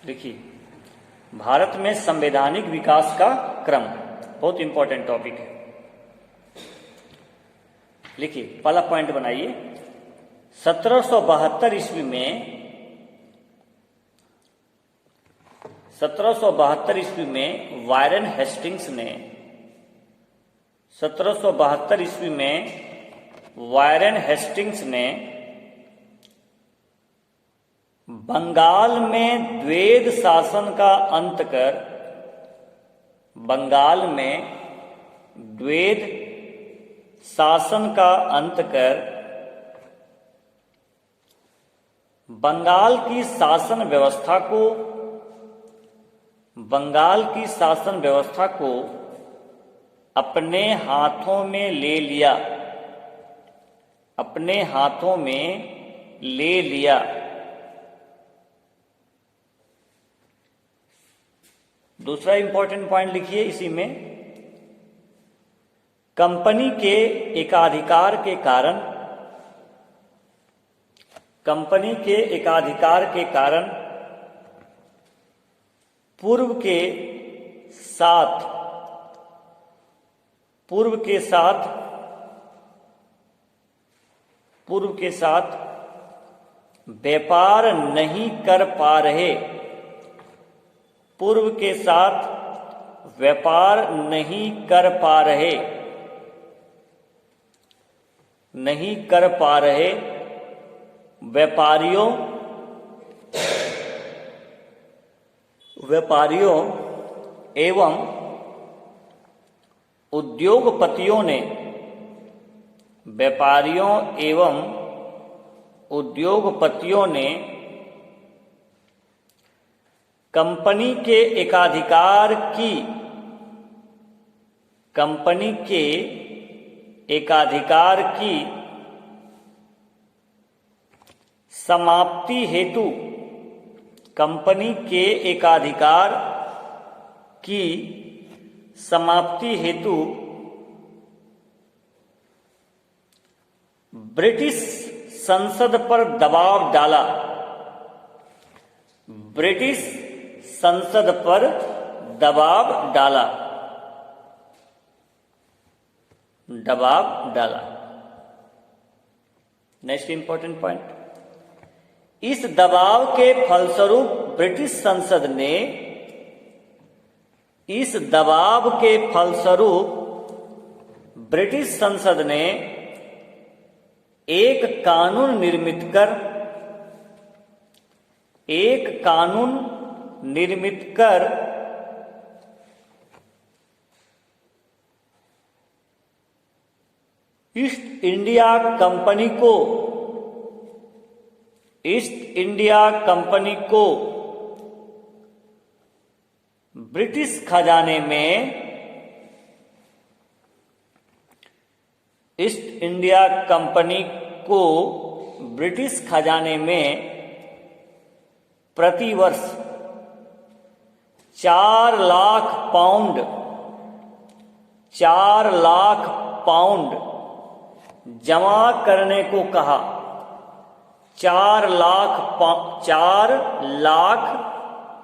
देखिए, भारत में संवैधानिक विकास का क्रम बहुत इंपॉर्टेंट टॉपिक है। लिखिए, पहला पॉइंट बनाइए। 1772 ईस्वी में 1772 ईस्वी में वारेन हेस्टिंग्स ने 1772 ईस्वी में वारेन हेस्टिंग्स ने बंगाल में द्वैध शासन का अंत कर बंगाल में द्वैध शासन का अंत कर बंगाल की शासन व्यवस्था को अपने हाथों में ले लिया। दूसरा इंपॉर्टेंट पॉइंट लिखिए इसी में, कंपनी के एकाधिकार के कारण पूर्व के साथ व्यापार नहीं कर पा रहे व्यापारियों एवं उद्योगपतियों ने कंपनी के एकाधिकार की समाप्ति हेतु ब्रिटिश संसद पर दबाव डाला। नेक्स्ट इंपॉर्टेंट पॉइंट, इस दबाव के फलस्वरूप ब्रिटिश संसद ने एक कानून निर्मित कर ईस्ट इंडिया कंपनी को ब्रिटिश खजाने में प्रतिवर्ष 4 लाख पाउंड जमा करने को कहा। 4 लाख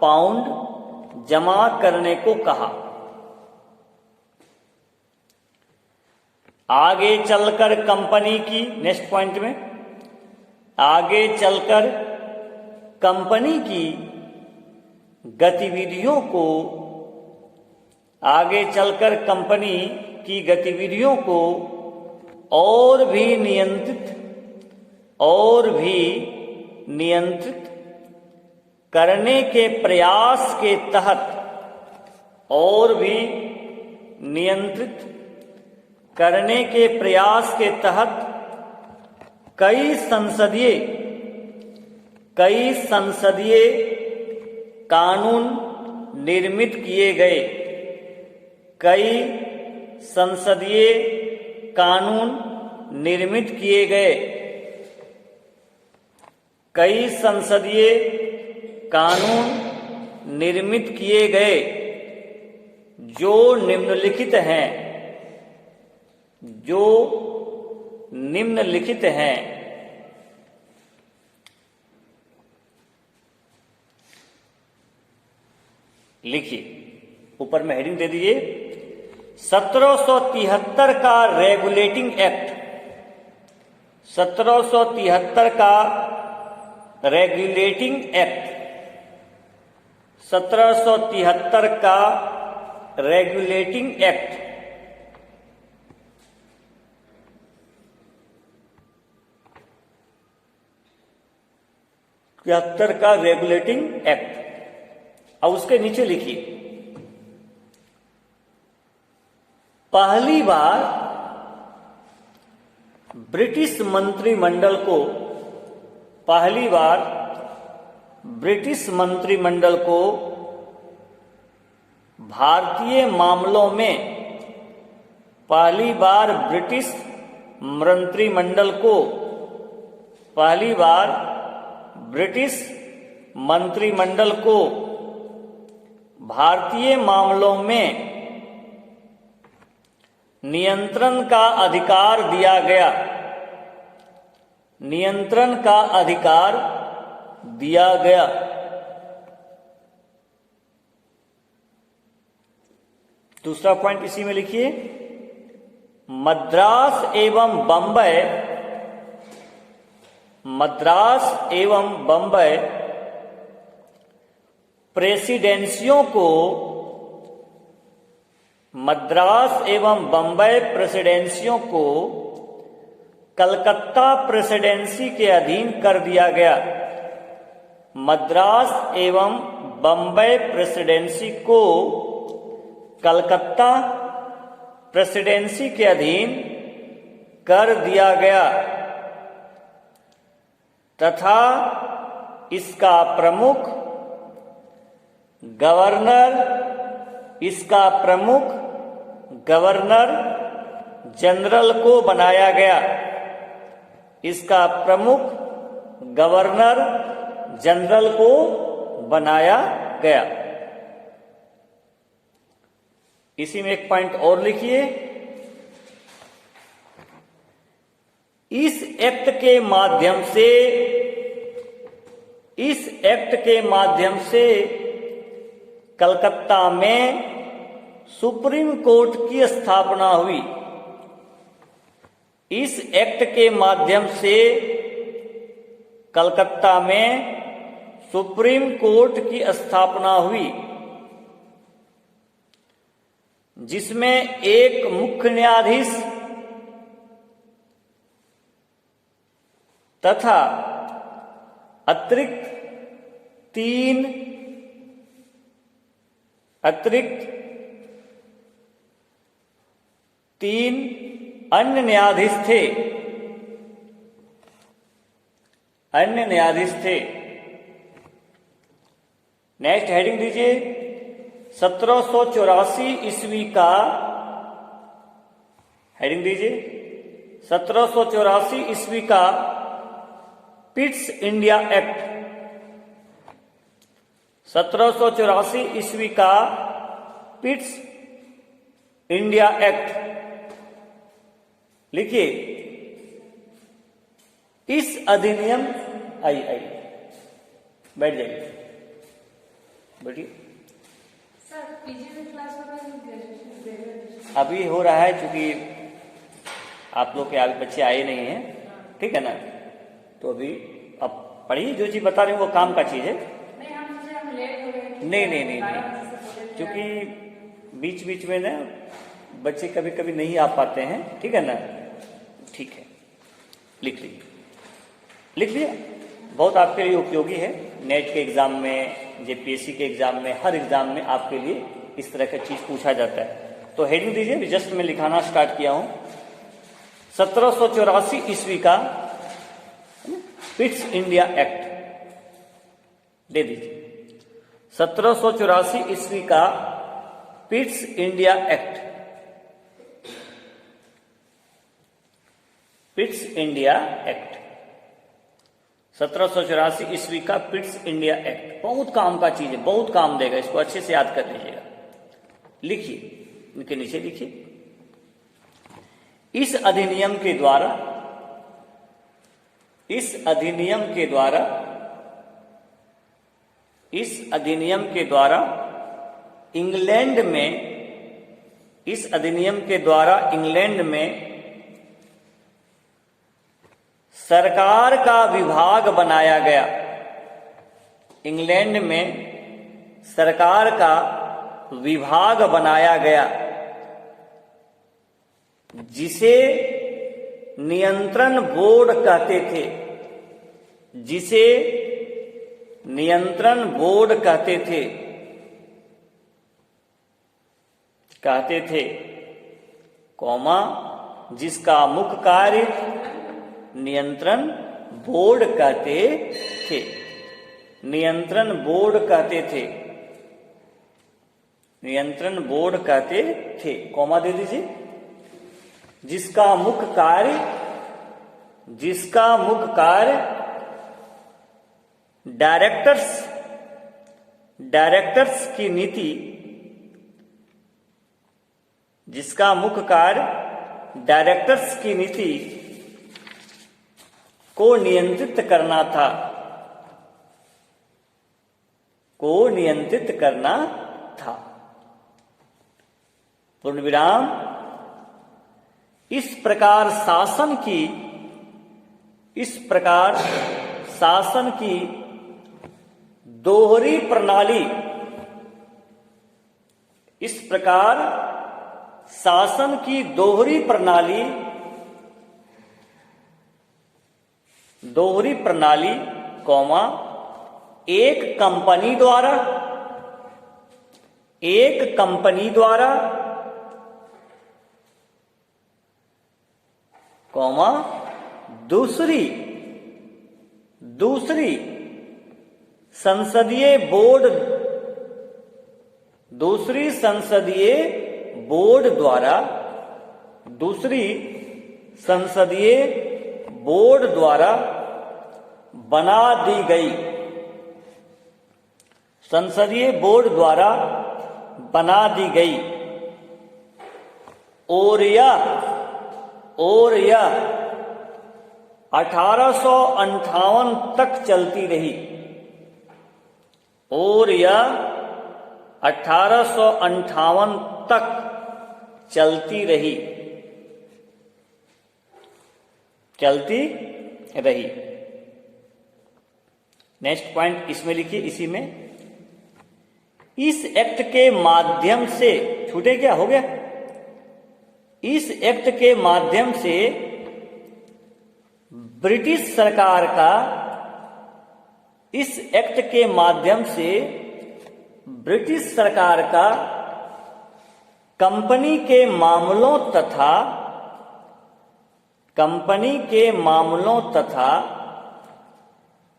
पाउंड जमा करने को कहा। आगे चलकर कंपनी की नेक्स्ट पॉइंट में आगे चलकर कंपनी की गतिविधियों को और भी नियंत्रित करने के प्रयास के तहत कई संसदीय कानून निर्मित किए गए। जो निम्नलिखित हैं। लिखिए, ऊपर में हेडिंग दे दीजिए 1773 का रेगुलेटिंग एक्ट, 1773 का रेगुलेटिंग एक्ट, 1773 का रेगुलेटिंग एक्ट, तिहत्तर का रेगुलेटिंग एक्ट। अब उसके नीचे लिखिए, पहली बार ब्रिटिश मंत्रिमंडल को, पहली बार ब्रिटिश मंत्रिमंडल को भारतीय मामलों में, पहली बार ब्रिटिश मंत्रिमंडल को, पहली बार ब्रिटिश मंत्रिमंडल को भारतीय मामलों में नियंत्रण का अधिकार दिया गया, नियंत्रण का अधिकार दिया गया। दूसरा पॉइंट इसी में लिखिए, मद्रास एवं बंबई, मद्रास एवं बंबई प्रेसिडेंसियों को, मद्रास एवं बंबई प्रेसिडेंसियों को कलकत्ता प्रेसिडेंसी के अधीन कर दिया गया। मद्रास एवं बंबई प्रेसिडेंसी को कलकत्ता प्रेसिडेंसी के अधीन कर दिया गया तथा इसका प्रमुख गवर्नर, इसका प्रमुख गवर्नर जनरल को बनाया गया, इसका प्रमुख गवर्नर जनरल को बनाया गया। इसी में एक पॉइंट और लिखिए, इस एक्ट के माध्यम से, इस एक्ट के माध्यम से कलकत्ता में सुप्रीम कोर्ट की स्थापना हुई। इस एक्ट के माध्यम से कलकत्ता में सुप्रीम कोर्ट की स्थापना हुई, जिसमें एक मुख्य न्यायाधीश तथा अतिरिक्त तीन अन्य न्यायाधीश थे, अन्य न्यायाधीश थे। नेक्स्ट हेडिंग दीजिए, 1784 ईस्वी का, हेडिंग दीजिए 1784 ईस्वी का पिट्स इंडिया एक्ट, 1784 ईस्वी का पिट्स इंडिया एक्ट। लिखिए, इस अधिनियम, आई बैठ जाइए, बैठिए। अभी हो रहा है क्योंकि आप लोग के अभी बच्चे आए नहीं हैं, ठीक है ना, तो अभी अब पढ़िए, जो चीज बता रहे हैं वो काम का चीज है। नहीं, क्योंकि बीच बीच में ना बच्चे कभी कभी नहीं आ पाते हैं, ठीक है ना, ठीक है। लिख लीजिए, लिख लिया, बहुत आपके लिए उपयोगी है। नेट के एग्जाम में, जेपीएससी के एग्जाम में, हर एग्जाम में आपके लिए इस तरह का चीज पूछा जाता है। तो हेडिंग दीजिए, जस्ट मैं लिखाना स्टार्ट किया हूं। 1784 ईस्वी का पिट्स इंडिया एक्ट दे दीजिए। 1784 ईस्वी का Pitt's India act, Pitt's India act, 1784 ईस्वी का पिट्स इंडिया एक्ट। बहुत काम का चीज है, बहुत काम देगा, इसको अच्छे से याद कर लीजिएगा। लिखिए, इनके नीचे लिखिए, इस अधिनियम के द्वारा, इस अधिनियम के द्वारा, इस अधिनियम के द्वारा इंग्लैंड में, इस अधिनियम के द्वारा इंग्लैंड में सरकार का विभाग बनाया गया। इंग्लैंड में सरकार का विभाग बनाया गया जिसे नियंत्रण बोर्ड कहते थे, जिसे नियंत्रण बोर्ड कहते थे, कौमा, जिसका मुख्य कार्य नियंत्रण बोर्ड कहते थे, नियंत्रण बोर्ड कहते थे, नियंत्रण बोर्ड कहते थे, कौमा दे दीजिए। जिसका मुख्य कार्य डायरेक्टर्स की नीति, जिसका मुख्य कार्य डायरेक्टर्स की नीति को नियंत्रित करना था, पूर्ण विराम। इस प्रकार शासन की दोहरी प्रणाली, इस प्रकार शासन की दोहरी प्रणाली, कौमा, एक कंपनी द्वारा, कौमा, दूसरी संसदीय बोर्ड द्वारा बना दी गई, संसदीय बोर्ड द्वारा बना दी गई और यह 1858 तक चलती रही, और यह 1858 तक चलती रही। नेक्स्ट पॉइंट इसमें लिखिए, इसी में, इस एक्ट के माध्यम से, छूटे क्या हो गया, इस एक्ट के माध्यम से ब्रिटिश सरकार का, इस एक्ट के माध्यम से ब्रिटिश सरकार का कंपनी के मामलों तथा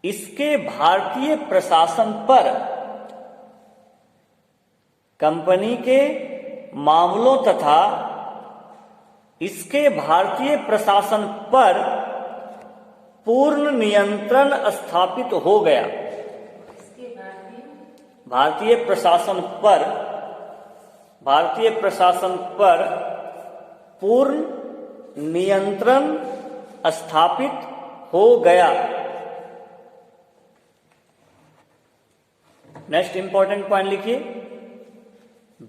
इसके भारतीय प्रशासन पर, कंपनी के मामलों तथा इसके भारतीय प्रशासन पर पूर्ण नियंत्रण स्थापित हो गया। भारतीय प्रशासन पर पूर्ण नियंत्रण स्थापित हो गया। नेक्स्ट इंपॉर्टेंट पॉइंट लिखिए,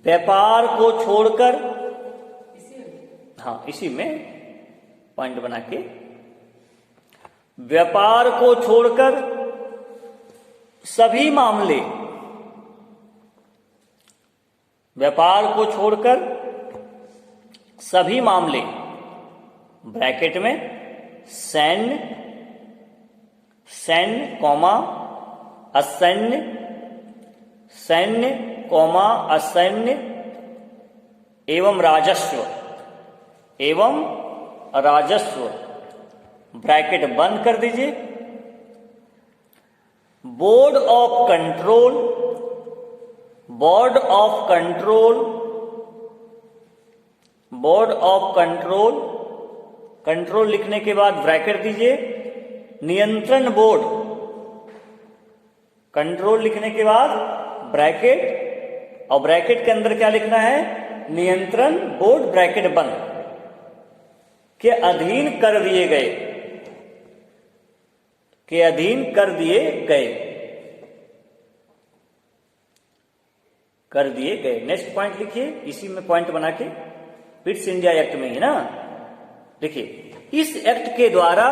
व्यापार को छोड़कर, हाँ इसी में पॉइंट बना के, व्यापार को छोड़कर सभी मामले, ब्रैकेट में सैन्य कौमा असैन्य एवं राजस्व, ब्रैकेट बंद कर दीजिए। बोर्ड ऑफ कंट्रोल लिखने के बाद ब्रैकेट दीजिए। नियंत्रण बोर्ड, कंट्रोल लिखने के बाद ब्रैकेट, और ब्रैकेट के अंदर क्या लिखना है, नियंत्रण बोर्ड, ब्रैकेट बंद, के अधीन कर दिए गए, कर दिए गए। नेक्स्ट पॉइंट लिखिए, इसी में पॉइंट बना के, पिट्स इंडिया एक्ट में ही ना। देखिए, इस एक्ट के द्वारा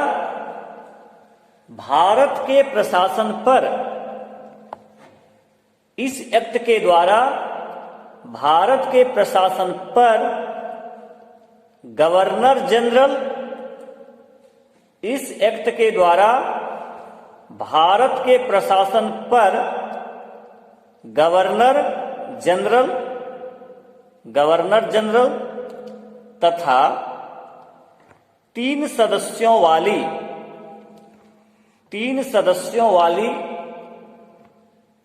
भारत के प्रशासन पर, इस एक्ट के द्वारा भारत के प्रशासन पर गवर्नर जनरल, इस एक्ट के द्वारा भारत के प्रशासन पर गवर्नर जनरल, गवर्नर जनरल तथा 3 सदस्यों वाली, 3 सदस्यों वाली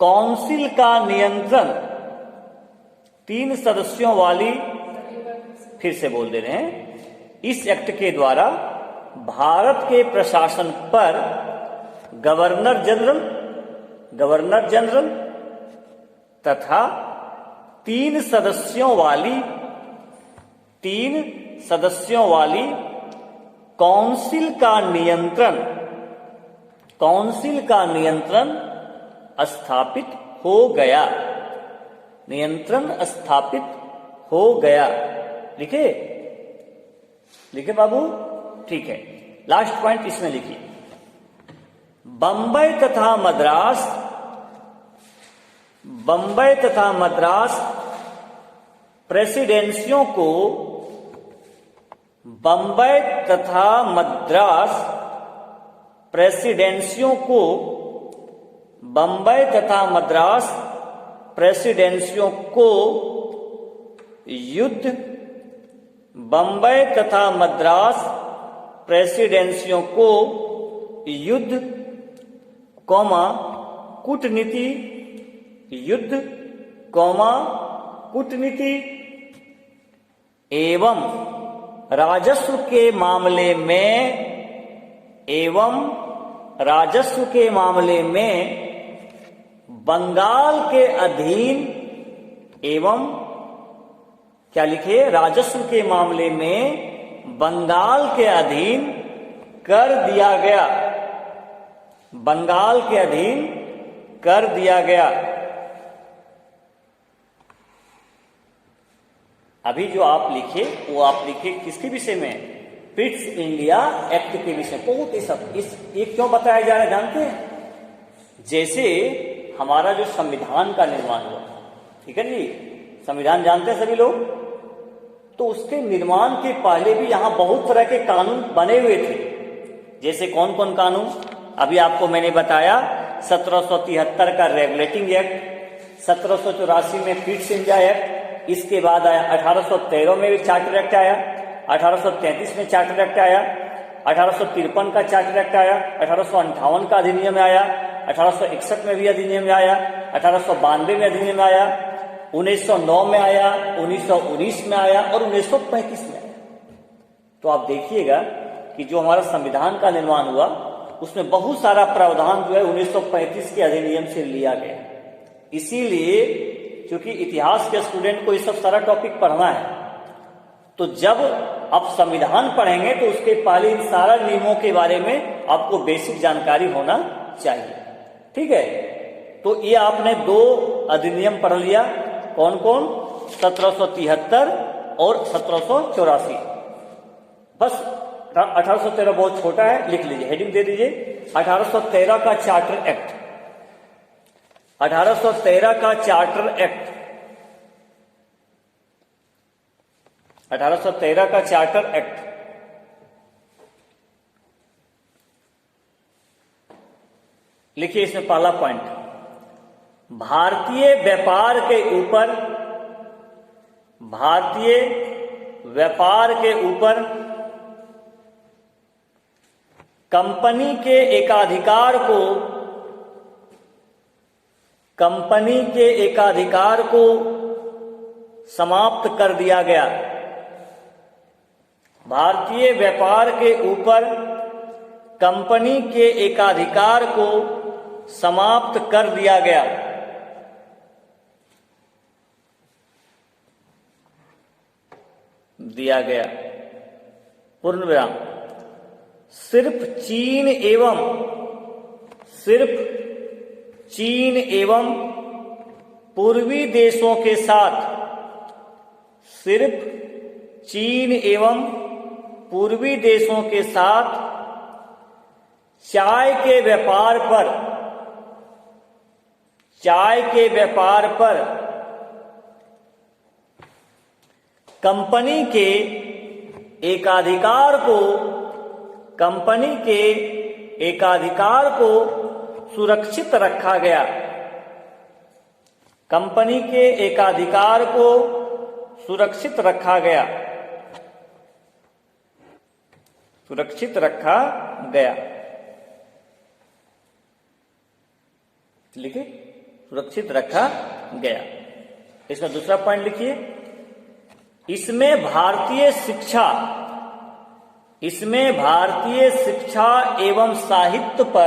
काउंसिल का नियंत्रण, 3 सदस्यों वाली, फिर से बोल दे रहे हैं, इस एक्ट के द्वारा भारत के प्रशासन पर गवर्नर जनरल, गवर्नर जनरल तथा 3 सदस्यों वाली, 3 सदस्यों वाली काउंसिल का नियंत्रण, काउंसिल का नियंत्रण स्थापित हो गया, नियंत्रण स्थापित हो गया। लिखे, लिखे बाबू, ठीक है। लास्ट पॉइंट इसमें लिखिए, बंबई तथा मद्रास, बंबई तथा मद्रास प्रेसिडेंसियों को, बंबई तथा मद्रास प्रेसिडेंसियों को, बंबई तथा मद्रास प्रेसिडेंसियों को युद्ध, बंबई तथा मद्रास प्रेसिडेंसियों को युद्ध, कौमा कूटनीति, युद्ध कौमा कूटनीति एवं राजस्व के मामले में, एवं राजस्व के मामले में बंगाल के अधीन, एवं क्या लिखे, राजस्व के मामले में बंगाल के अधीन कर दिया गया, बंगाल के अधीन कर दिया गया। अभी जो आप लिखे वो आप लिखे किसके विषय में, पिट्स इंडिया एक्ट के विषय। बहुत सब इस ये क्यों बताया जा रहा है जानते हैं? जैसे हमारा जो संविधान का निर्माण हुआ, ठीक है जी, संविधान जानते हैं सभी लोग, तो उसके निर्माण के पहले भी यहां बहुत तरह के कानून बने हुए थे। जैसे कौन कौन कानून, अभी आपको मैंने बताया 1773 का रेगुलेटिंग एक्ट, 1784 में पिट्स इंडिया एक्ट, इसके बाद आया 1813 में भी चार्टर एक्ट आया, 1833 में चार्टर एक्ट आया, 1853 का चार्टर एक्ट आया, 1858 का अधिनियम आया, 1861 में भी अधिनियम आया, 1892 में अधिनियम आया, 1909 में आया, 1919 में आया और 1935 में आया। तो आप देखिएगा कि जो हमारा संविधान का निर्माण हुआ उसमें बहुत सारा प्रावधान जो है 1935 के अधिनियम से लिया गया। इसीलिए क्योंकि इतिहास के स्टूडेंट को ये सब सारा टॉपिक पढ़ना है, तो जब आप संविधान पढ़ेंगे तो उसके पहले इन सारा नियमों के बारे में आपको बेसिक जानकारी होना चाहिए। ठीक है, तो ये आपने 2 अधिनियम पढ़ लिया, कौन कौन, 1773 और 1784। बस 1813 बहुत छोटा है, लिख लीजिए, हेडिंग दे दीजिए 1813 का चार्टर एक्ट, 1813 का चार्टर एक्ट, 1813 का चार्टर एक्ट। लिखिए इसमें पहला पॉइंट, भारतीय व्यापार के ऊपर, भारतीय व्यापार के ऊपर कंपनी के एकाधिकार को, कंपनी के एकाधिकार को समाप्त कर दिया गया। भारतीय व्यापार के ऊपर कंपनी के एकाधिकार को समाप्त कर दिया गया। दिया गया पूर्ण विराम। सिर्फ चीन एवं, सिर्फ चीन एवं पूर्वी देशों के साथ सिर्फ चीन एवं पूर्वी देशों के साथ चाय के व्यापार पर कंपनी के एकाधिकार को सुरक्षित रखा गया। कंपनी के एकाधिकार को सुरक्षित रखा गया। लिखिए, सुरक्षित रखा गया। इसमें दूसरा पॉइंट लिखिए, इसमें भारतीय शिक्षा एवं साहित्य पर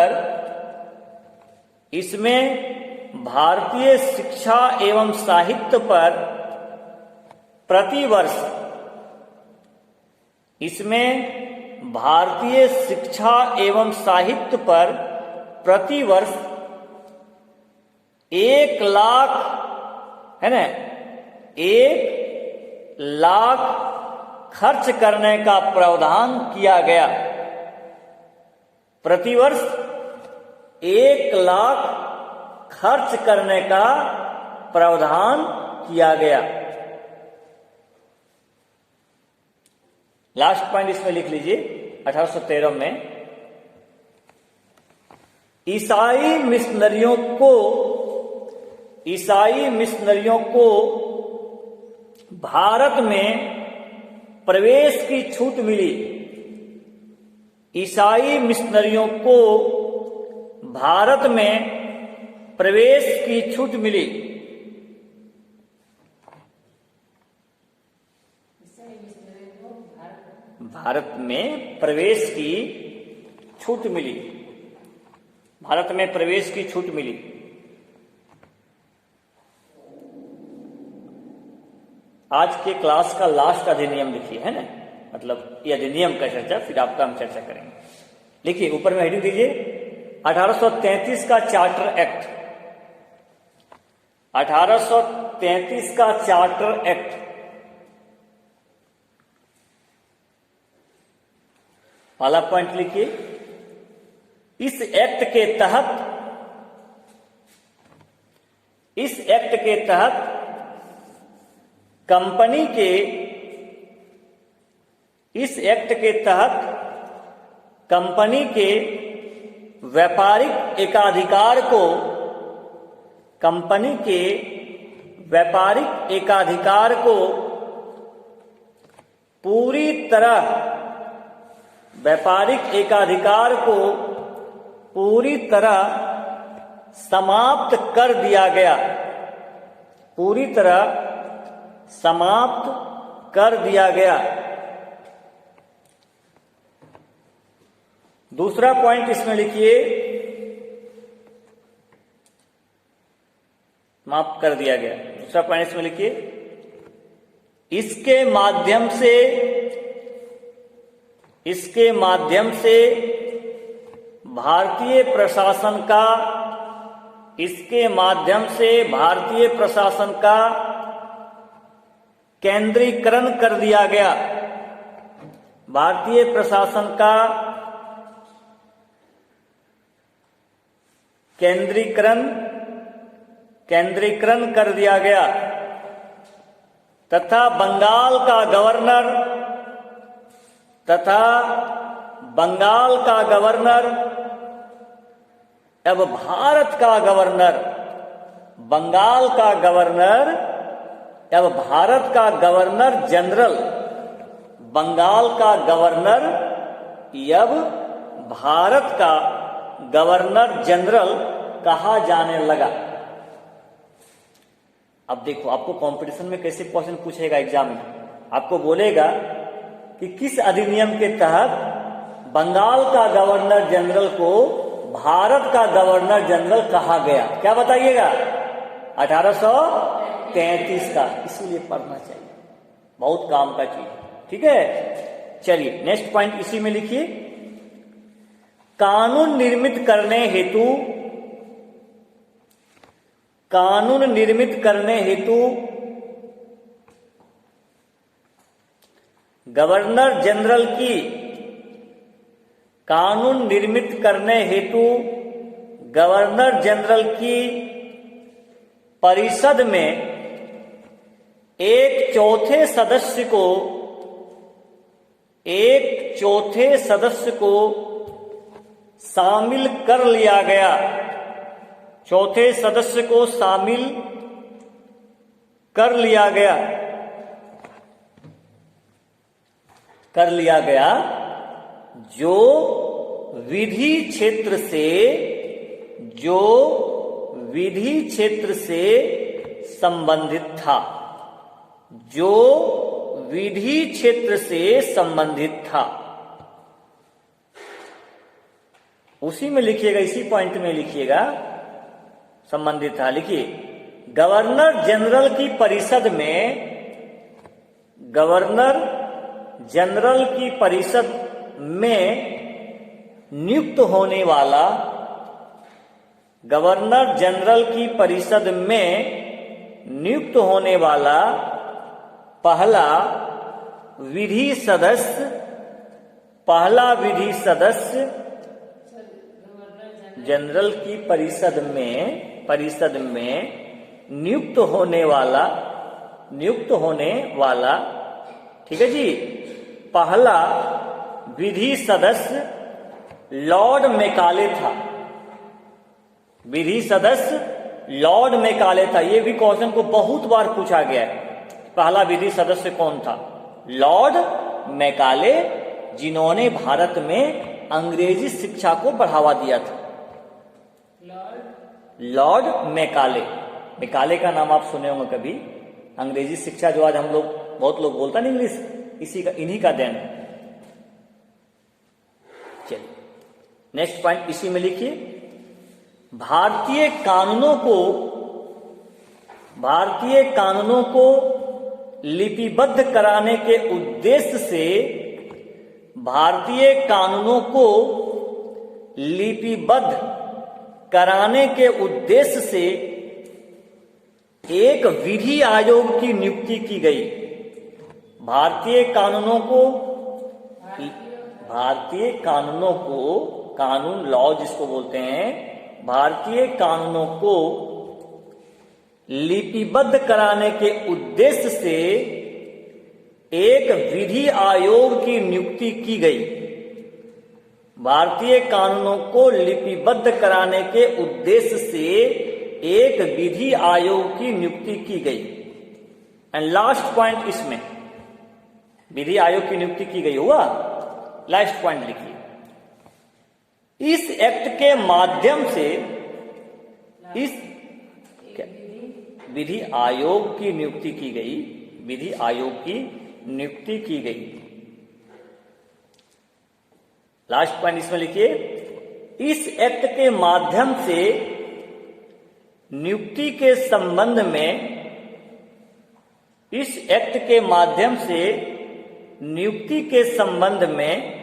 प्रतिवर्ष 1,00,000 खर्च करने का प्रावधान किया गया। प्रतिवर्ष 1,00,000 खर्च करने का प्रावधान किया गया। लास्ट पॉइंट इसमें लिख लीजिए, 1813 में ईसाई मिशनरियों को भारत में प्रवेश की छूट मिली। ईसाई मिशनरियों को भारत में प्रवेश की छूट मिली। भारत में प्रवेश की छूट मिली। आज के क्लास का लास्ट अधिनियम लिखिए, है ना, मतलब ये अधिनियम का चर्चा फिर आपका हम चर्चा करेंगे। लिखिए, ऊपर में हेडिंग दीजिए, 1833 का चार्टर एक्ट। 1833 का चार्टर एक्ट पहला पॉइंट लिखिए, इस एक्ट के तहत कंपनी के व्यापारिक एकाधिकार को पूरी तरह समाप्त कर दिया गया। दूसरा पॉइंट इसमें लिखिए, माफ कर दिया गया। दूसरा पॉइंट इसमें लिखिए, इसके माध्यम से भारतीय प्रशासन का केंद्रीकरण कर दिया गया। भारतीय प्रशासन का केंद्रीकरण कर दिया गया तथा बंगाल का गवर्नर अब भारत का गवर्नर जनरल बंगाल का गवर्नर अब भारत का गवर्नर जनरल कहा जाने लगा। अब देखो, आपको कंपटीशन में कैसे क्वेश्चन पूछेगा एग्जाम में, आपको बोलेगा कि किस अधिनियम के तहत बंगाल का गवर्नर जनरल को भारत का गवर्नर जनरल कहा गया। क्या बताइएगा? 1833 का। इसीलिए पढ़ना चाहिए, बहुत काम का चीज। ठीक है, चलिए नेक्स्ट पॉइंट इसी में लिखिए, कानून निर्मित करने हेतु कानून निर्मित करने हेतु गवर्नर जनरल की कानून निर्मित करने हेतु गवर्नर जनरल की परिषद में एक चौथे सदस्य को शामिल कर लिया गया। चौथे सदस्य को शामिल कर लिया गया जो विधि क्षेत्र से संबंधित था। उसी में लिखिएगा, इसी पॉइंट में लिखिएगा संबंधित था। लिखिए, गवर्नर जनरल की परिषद में नियुक्त होने वाला पहला विधि सदस्य जनरल की परिषद में नियुक्त होने वाला, ठीक है जी, पहला विधि सदस्य लॉर्ड मैकाले था। ये भी क्वेश्चन को बहुत बार पूछा गया है। पहला विधि सदस्य कौन था? लॉर्ड मैकाले, जिन्होंने भारत में अंग्रेजी शिक्षा को बढ़ावा दिया था। लॉर्ड मैकाले का नाम आप सुने होंगे कभी। अंग्रेजी शिक्षा जो आज हम लोग, बहुत लोग बोलता नहीं इंग्लिश, इन्हीं का देन। चलिए नेक्स्ट पॉइंट इसी में लिखिए, भारतीय कानूनों को लिपिबद्ध कराने के उद्देश्य से एक विधि आयोग की नियुक्ति की गई। भारतीय कानूनों को कानून लॉ जिसको बोलते हैं, भारतीय कानूनों को लिपिबद्ध कराने के उद्देश्य से एक विधि आयोग की नियुक्ति की गई। भारतीय कानूनों को लिपिबद्ध कराने के उद्देश्य से एक विधि आयोग की नियुक्ति की गई। एंड लास्ट पॉइंट इसमें, विधि आयोग की नियुक्ति की गई हुआ, लास्ट पॉइंट लिखिए, इस एक्ट के माध्यम से इस विधि आयोग की नियुक्ति की गई। विधि आयोग की नियुक्ति की गई। लास्ट पॉइंट इसमें लिखिए, इस एक्ट के माध्यम से नियुक्ति के संबंध में, इस एक्ट के माध्यम से नियुक्ति के संबंध में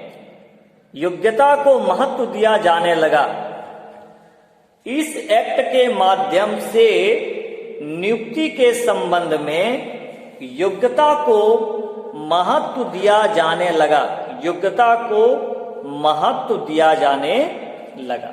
योग्यता को महत्व दिया जाने लगा। इस एक्ट के माध्यम से नियुक्ति के संबंध में योग्यता को महत्व दिया जाने लगा। योग्यता को महत्व दिया जाने लगा।